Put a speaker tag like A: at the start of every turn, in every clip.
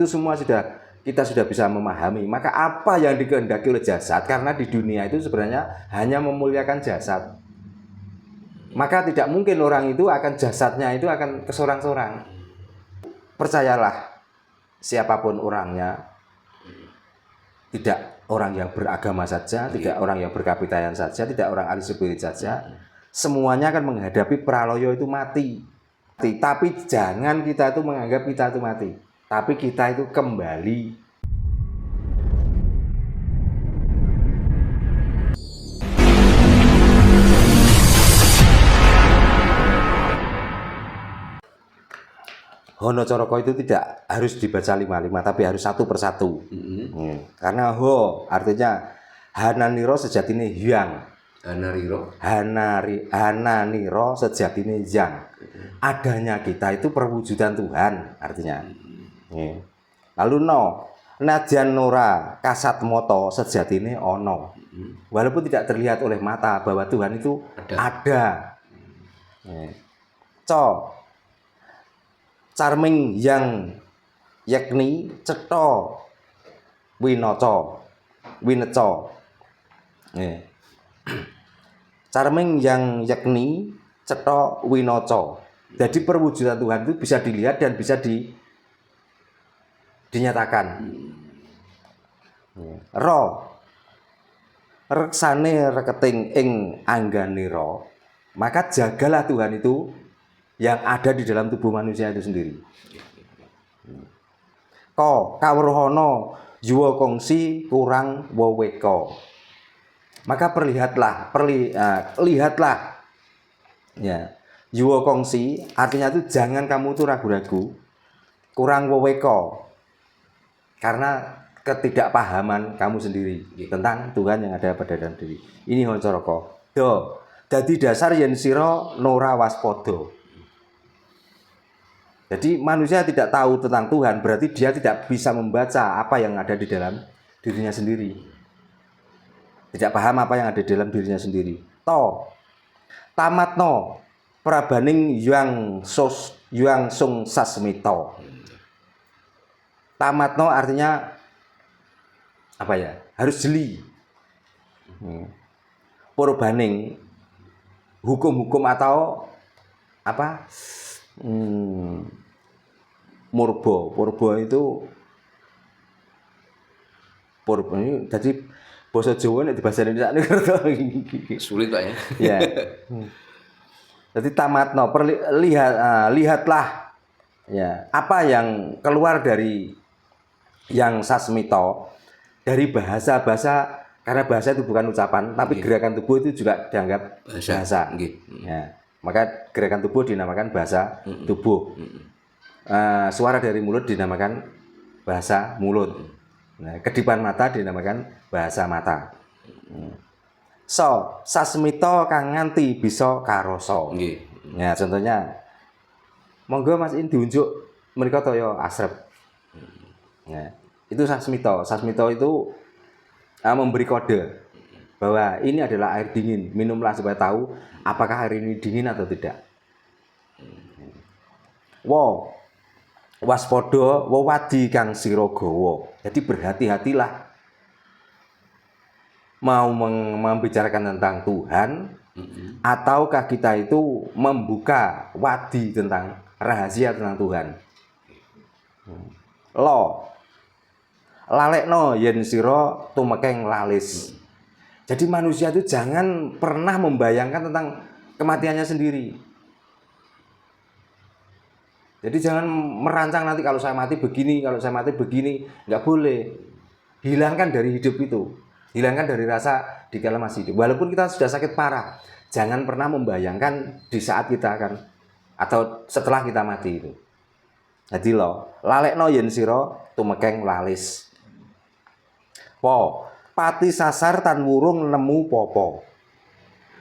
A: Itu semua kita sudah bisa memahami. Maka apa yang dikehendaki oleh jasad, karena di dunia itu sebenarnya hanya memuliakan jasad. Maka tidak mungkin orang itu akan jasadnya itu akan kesorang-sorang. Percayalah, siapapun orangnya, tidak orang yang beragama saja, tidak orang yang berkapitayan saja, tidak orang ahli spirit saja, semuanya akan menghadapi praloyo itu mati. Tapi jangan kita itu menganggap kita itu mati, tapi kita itu kembali. Hono Coroko itu tidak harus dibaca 55, tapi harus satu persatu. Karena ho artinya Hananiro sejatine hyang. Hananiro sejatine yang. Adanya kita itu perwujudan Tuhan artinya. Lalu no nadyan nora kasat moto sejatine ono. Walaupun tidak terlihat oleh mata bahwa Tuhan itu ada. Carming yang yakni cetha winaca. Carming yang yakni cetha winaca. Jadi perwujudan Tuhan itu bisa dilihat dan bisa dinyatakan. Reksane reketing ing angganira, maka jagalah Tuhan itu yang ada di dalam tubuh manusia itu sendiri. Kawruhana yuwa kongsi kurang weweka. Maka lihatlah. Ya. Yuwa kongsi artinya itu jangan kamu tuh ragu-ragu. Kurang weweka. Karena ketidakpahaman kamu sendiri tentang Tuhan yang ada pada dalam diri. Ini Honcoroko. Dadi dasar yen sira nora waspada. Jadi manusia tidak tahu tentang Tuhan, berarti dia tidak bisa membaca apa yang ada di dalam dirinya sendiri. Tidak paham apa yang ada di dalam dirinya sendiri. Tamatno prabaning yang sung sasmito. Tamatno artinya apa ya? Harus jeli. Purbaning hukum-hukum atau apa? Purba itu purba ini jadi bahasa Jawa nek bahasa Indonesia ini
B: sulit Pak ya.
A: Ya. Jadi tamatno lihatlah ya apa yang keluar dari yang sasmito, dari bahasa karena bahasa itu bukan ucapan tapi gerakan tubuh itu juga dianggap bahasa. Ya. Maka gerakan tubuh dinamakan bahasa tubuh. Suara dari mulut dinamakan bahasa mulut. Nah, kedipan mata dinamakan bahasa mata. Sasmito kang nganti bisa karoso. Ya, contohnya monggo Mas ini diunjuk mereka toyo asrep. Nah, itu sasmito. Sasmito itu memberi kode bahwa ini adalah air dingin, minumlah supaya tahu apakah air ini dingin atau tidak. Waspada wewadi kang sira gawa. Jadi berhati-hatilah mau membicarakan tentang Tuhan ataukah kita itu membuka wadi tentang rahasia tentang Tuhan. Lalekno yen sira tumekeng lalis. Jadi manusia itu jangan pernah membayangkan tentang kematiannya sendiri. Jadi jangan merancang nanti kalau saya mati begini, nggak boleh. Hilangkan dari hidup itu, hilangkan dari rasa dikala masih hidup. Walaupun kita sudah sakit parah, jangan pernah membayangkan di saat kita akan atau setelah kita mati itu. Jadi lalekno yen sira tumekeng lalis. Pati sasar tan wurung nemu popo.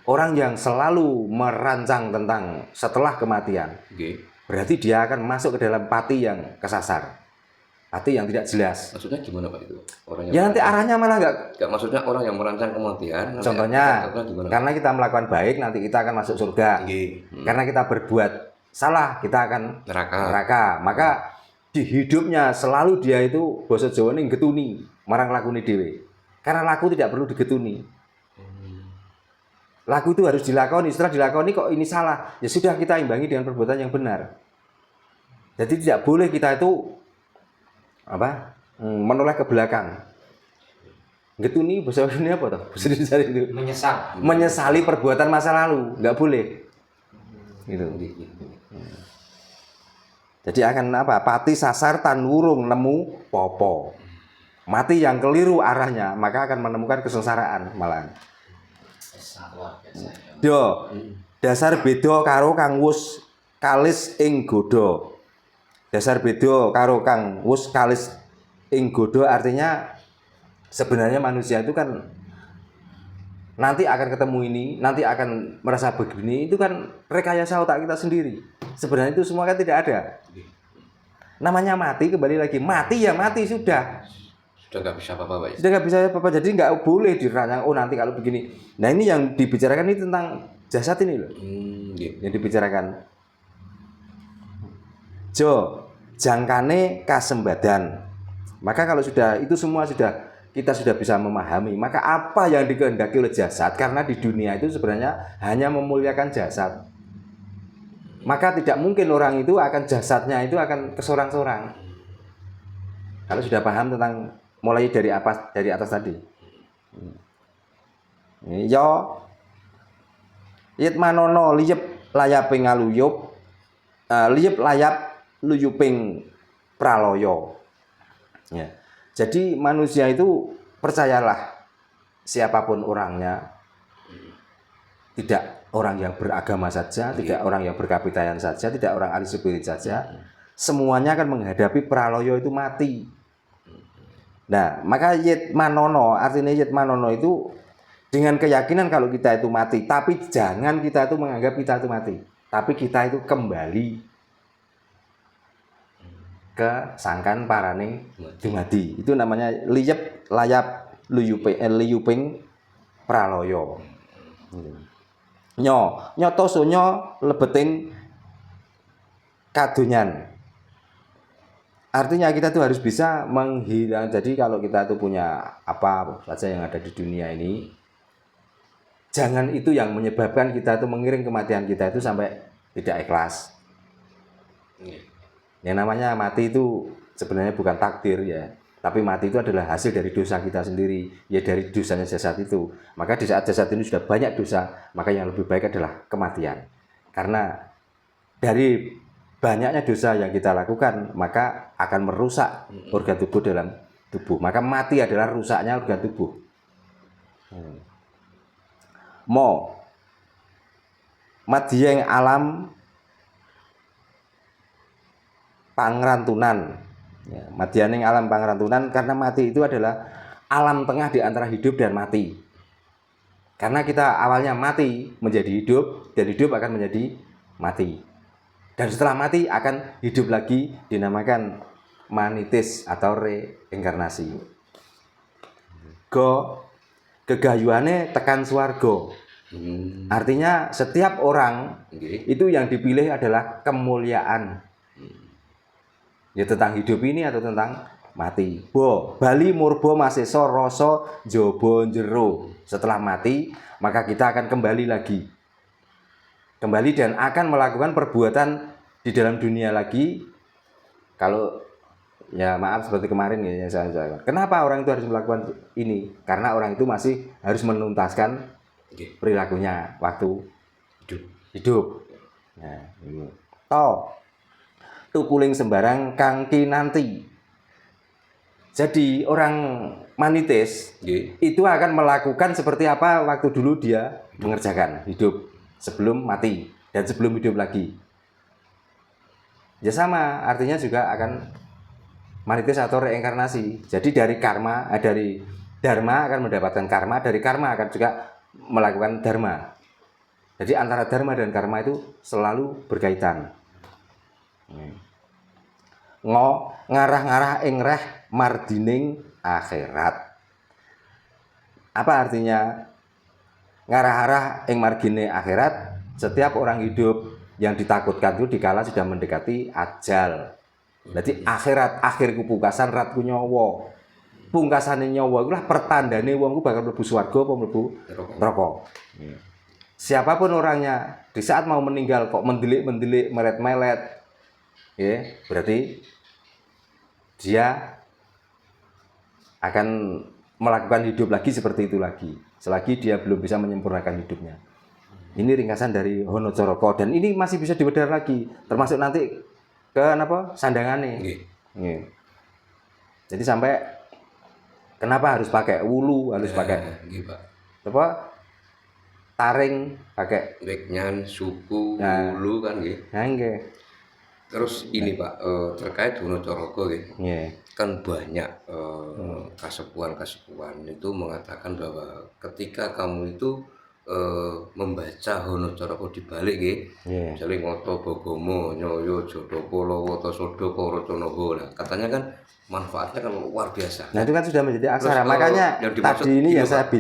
A: Orang yang selalu merancang tentang setelah kematian, berarti dia akan masuk ke dalam pati yang kesasar, pati yang tidak jelas.
B: Maksudnya gimana Pak itu?
A: Ya nanti arahnya malah nggak.
B: Maksudnya orang yang merancang kematian.
A: Contohnya, karena kita melakukan baik nanti kita akan masuk surga. Karena kita berbuat salah kita akan neraka. Maka di hidupnya selalu dia itu basa Jawane getuni marang lakune dhewe. Karena laku tidak perlu digetuni. Laku itu harus dilakoni. Setelah dilakoni kok ini salah, ya sudah kita imbangi dengan perbuatan yang benar. Jadi tidak boleh kita itu menoleh ke belakang. Getuni bahasa ini apa toh? Bahasa Indonesia itu menyesali perbuatan masa lalu, nggak boleh. Gitu. Jadi akan pati sasar tan wurung nemu popo. Mati yang keliru arahnya, maka akan menemukan kesengsaraan malahan. Yo, dasar beda karo kang wus kalis ing godha. Dasar beda karo kang wus kalis ing godha artinya sebenarnya manusia itu kan nanti akan ketemu ini, nanti akan merasa begini, itu kan rekayasa otak kita sendiri. Sebenarnya itu semua kan tidak ada. Namanya mati, kembali lagi mati ya mati sudah.
B: Sudah nggak bisa apa-apa, Pak.
A: Sudah nggak bisa apa-apa, jadi nggak boleh dirancang. Oh nanti kalau begini. Nah ini yang dibicarakan ini tentang jasad ini loh.
B: Gitu.
A: Yang dibicarakan. Jangkane kasembadan. Maka kalau sudah itu semua kita sudah bisa memahami, maka apa yang dikehendaki oleh jasad, karena di dunia itu sebenarnya hanya memuliakan jasad. Maka tidak mungkin orang itu akan jasadnya itu akan kesorang-sorang. Kalau sudah paham tentang mulai dari atas tadi. Yo yitmanono liyep layape ngaluyup liyep layap luyuping praloyo. Ya. Jadi manusia itu percayalah siapapun orangnya, tidak orang yang beragama saja, tidak orang yang berkapitayan saja, tidak orang ahli spirit saja, semuanya akan menghadapi praloyo itu mati. Nah, maka yitmanono, artinya yitmanono itu dengan keyakinan kalau kita itu mati, tapi jangan kita itu menganggap kita itu mati, tapi kita itu kembali ke sangkan paraning dumadi. Itu namanya liyep layap liyuping praloyo. Nyoto sonyo lebeting kadonyan. Artinya kita tuh harus bisa menghilang. Jadi kalau kita tuh punya apa saja yang ada di dunia ini, jangan itu yang menyebabkan kita tuh mengiring kematian kita itu sampai tidak ikhlas. Yang namanya mati itu sebenarnya bukan takdir ya, tapi mati itu adalah hasil dari dosa kita sendiri, ya dari dosanya jasad itu. Maka di saat jasad ini sudah banyak dosa, maka yang lebih baik adalah kematian. Karena dari banyaknya dosa yang kita lakukan, maka akan merusak organ tubuh dalam tubuh. Maka mati adalah rusaknya organ tubuh. Madieng alam pangrantunan. Ya, madianing alam pangrantunan, karena mati itu adalah alam tengah di antara hidup dan mati. Karena kita awalnya mati menjadi hidup, dan hidup akan menjadi mati. Dan setelah mati akan hidup lagi, dinamakan manitis atau reinkarnasi. Gegayuane tekan swarga. Artinya setiap orang itu yang dipilih adalah kemuliaan. Ya tentang hidup ini atau tentang mati. Bali murba masesa rasa jaba jero. Setelah mati, maka kita akan kembali lagi. Kembali dan akan melakukan perbuatan di dalam dunia lagi. Kalau ya maaf seperti kemarin ya saya. Kenapa orang itu harus melakukan ini? Karena orang itu masih harus menuntaskan perilakunya waktu hidup. Nah, ini. Tukuling sembarang kangki nanti. Jadi orang manitis itu akan melakukan seperti apa waktu dulu dia mengerjakan hidup sebelum mati dan sebelum hidup lagi. Ya sama, artinya juga akan manitis atau reinkarnasi. Jadi dari karma, dari dharma akan mendapatkan karma, dari karma akan juga melakukan dharma. Jadi antara dharma dan karma itu selalu berkaitan. Ngarah-ngarah ing reh mardining akhirat. Apa artinya ngarah-arah ing margine akhirat? Setiap orang hidup yang ditakutkan itu dikala sudah mendekati ajal. Berarti akhirat, akhirku pungkasan, ratku nyawa. Pungkasane nyawa iku lah pertandane wong ku bakal mlebu swarga apa mlebu neraka. Siapapun orangnya di saat mau meninggal kok mendelik-mendelik, melet-melet, ya, berarti dia akan melakukan hidup lagi seperti itu lagi. Selagi dia belum bisa menyempurnakan hidupnya. Ini ringkasan dari Hono Coroko dan ini masih bisa dibedah lagi, termasuk nanti ke apa sandangannya. Jadi sampai kenapa harus pakai wulu, harus pakai apa taring, pakai
B: weknyan, suku, wulu kan nggih.
A: nggih.
B: Terus ini Pak, terkait Hono Coroko nggih. Kan banyak kasepuan-kasepuan itu mengatakan bahwa ketika kamu itu membaca Hono Coroko dibalik nggih. Misalnya Ngoto Bogomo, Nyoyo, Jodopolo, Woto Sodoko, Roconoho. Nah, katanya kan manfaatnya kan luar biasa.
A: Nah, itu kan sudah menjadi aksara.
B: Terus,
A: makanya tadi ini yang
B: Pak,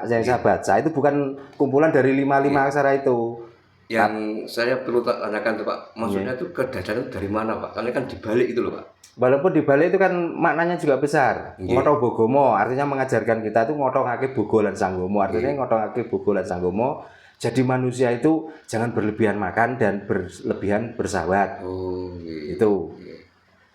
A: saya baca itu bukan kumpulan dari 5 aksara itu.
B: Yang saya perlu tanyakan tuh Pak, maksudnya itu kedadaran dari mana Pak? Karena kan dibalik itu loh Pak.
A: Walaupun dibalik itu kan maknanya juga besar. Ngoto Bogomo artinya mengajarkan kita itu ngotongake bogo lan sanggomo. Artinya ngotongake bogo lan sanggomo. Jadi manusia itu jangan berlebihan makan dan berlebihan bersahabat. Itu.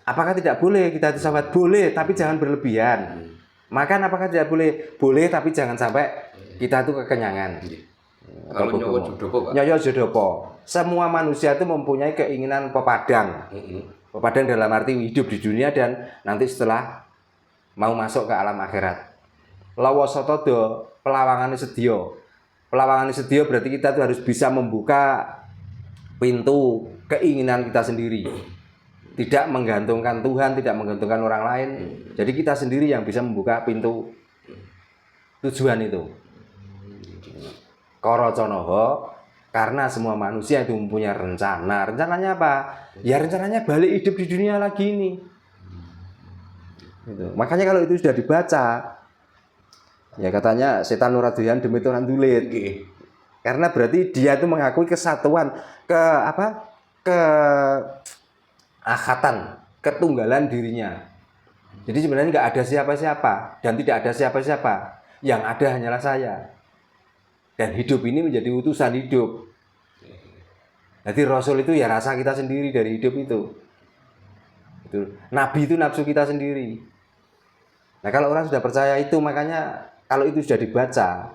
A: Apakah tidak boleh kita itu sahabat? Boleh, tapi jangan berlebihan. Makan apakah tidak boleh? Boleh, tapi jangan sampai kita itu kekenyangan.
B: Kalau Nyowo Jodopo Pak?
A: Nyowo Jodopo. Semua manusia itu mempunyai keinginan pepadang. Pepadang dalam arti hidup di dunia dan nanti setelah mau masuk ke alam akhirat. Lawa sotodo, pelawangan sedio. Pelawangan sedio berarti kita tuh harus bisa membuka pintu keinginan kita sendiri. Tidak menggantungkan Tuhan, tidak menggantungkan orang lain. Jadi kita sendiri yang bisa membuka pintu tujuan itu. Koroconoho, karena semua manusia itu mempunyai rencana. Rencananya apa? Ya rencananya balik hidup di dunia lagi ini. Gitu. Makanya kalau itu sudah dibaca, ya katanya setan nuraduyan demi Tuhan dulit. Karena berarti dia itu mengakui kesatuan, keahatan, ketunggalan dirinya. Jadi sebenarnya nggak ada siapa-siapa dan tidak ada siapa-siapa. Yang ada hanyalah saya. Dan hidup ini menjadi utusan hidup. Jadi Rasul itu ya rasa kita sendiri dari hidup itu. Nabi itu nafsu kita sendiri. Nah kalau orang sudah percaya itu, makanya kalau itu sudah dibaca,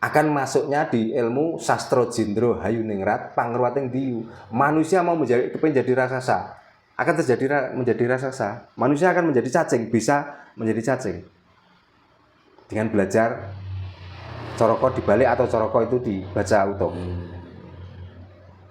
A: akan masuknya di ilmu sastro jindro hayuningrat pangerwating diyu. Manusia mau menjadi raksasa, akan terjadi menjadi raksasa. Manusia akan menjadi cacing, bisa menjadi cacing dengan belajar Coroko dibalik atau Coroko itu dibaca utuh.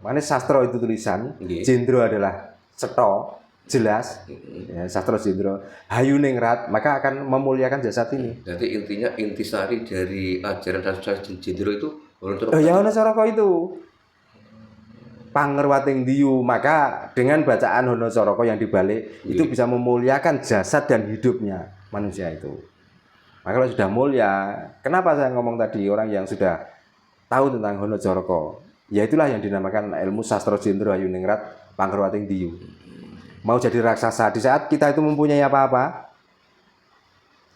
A: Makanya sastro itu tulisan, jindro adalah ceto, jelas, ya, sastro jindro, hayuningrat, maka akan memuliakan jasad ini.
B: Jadi intinya intisari dari ajaran sastro jindro itu
A: ya Hono Coroko itu pangerwating diyu, maka dengan bacaan Hono Coroko yang dibalik itu bisa memuliakan jasad dan hidupnya manusia itu. Maka kalau sudah mulia, kenapa saya ngomong tadi orang yang sudah tahu tentang Hono Coroko? Ya itulah yang dinamakan ilmu sastro jindro hayuningrat pangerwating diyu. Mau jadi raksasa di saat kita itu mempunyai apa-apa.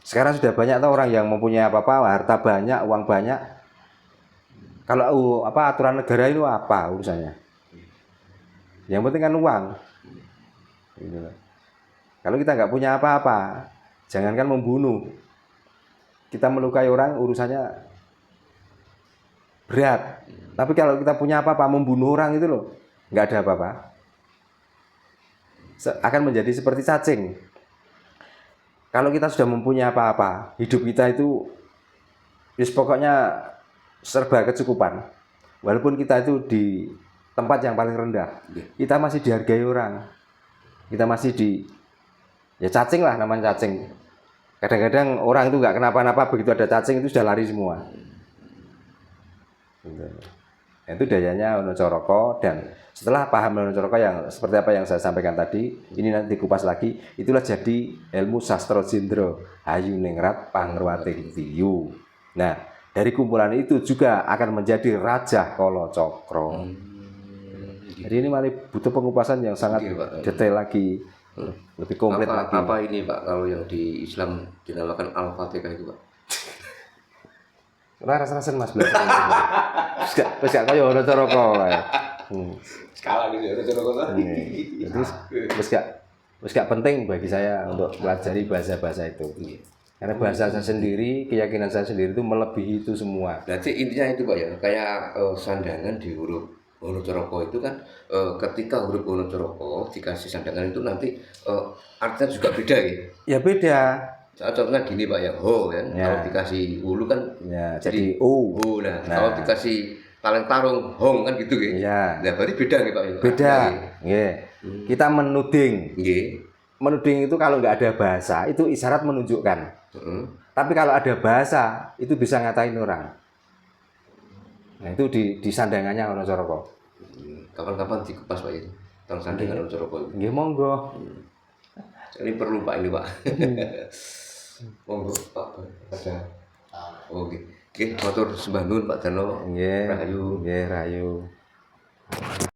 A: Sekarang sudah banyak tuh orang yang mempunyai apa-apa, harta banyak, uang banyak. Kalau aturan negara itu apa urusannya? Yang penting kan uang. Kalau kita nggak punya apa-apa, jangankan membunuh. Kita melukai orang urusannya berat. Tapi kalau kita punya apa-apa, membunuh orang itu loh, nggak ada apa-apa. Akan menjadi seperti cacing. Kalau kita sudah mempunyai apa-apa, hidup kita itu pokoknya serba kecukupan. Walaupun kita itu di tempat yang paling rendah, kita masih dihargai orang. Kita masih ya cacing lah, namanya cacing. Kadang-kadang orang itu nggak kenapa-napa, begitu ada cacing itu sudah lari semua. Itu dayanya Hono Coroko, dan setelah paham Hono Coroko yang seperti apa yang saya sampaikan tadi, ini nanti dikupas lagi, itulah jadi ilmu sastro jindro hayuningrat pangerwating diyu. Nah, dari kumpulan itu juga akan menjadi Raja Kala Cakra. Jadi ini malah butuh pengupasan yang sangat detail lagi. lebih komplit lagi.
B: Apa ini Pak kalau yang di Islam dinamakan Al-Fatihah itu Pak?
A: Ora rasa-rasen Mas belajar. Wis gak kaya ono cara kok.
B: Skala gitu ya, cara
A: Jadi wis gak penting bagi saya untuk pelajari bahasa-bahasa itu. Karena bahasa saya sendiri, keyakinan saya sendiri itu melebihi itu semua.
B: Berarti intinya itu Pak ya, kayak sandangan di huruf Wonocoroko itu kan ketika huruf Wonocoroko dikasih sandangan itu nanti artinya juga beda ya?
A: Ya beda.
B: Contohnya gini Pak ya, ho kan,
A: Ya.
B: kalau dikasih hulu kan
A: Ya, jadi U.
B: Nah, kalau dikasih taleng tarung, hong kan gitu ya?
A: Ya.
B: Nah, berarti beda nih Pak ya?
A: Beda. Nggih. Kita menuding.
B: Nggih.
A: Menuding itu kalau nggak ada bahasa, itu isyarat menunjukkan. Tapi kalau ada bahasa, itu bisa ngatain orang. Nah, itu di sandangannya Wonocoroko.
B: Kapan-kapan dikupas Pak itu, tentang sandangan Wonocoroko itu.
A: Nggih, monggo.
B: Ini perlu Pak ini Pak. Monggo Pak. Ada. Oke. Oke, motor sembah nuwun Pak Dano.
A: Nggih.
B: Rahayu.
A: Nggih, rahayu.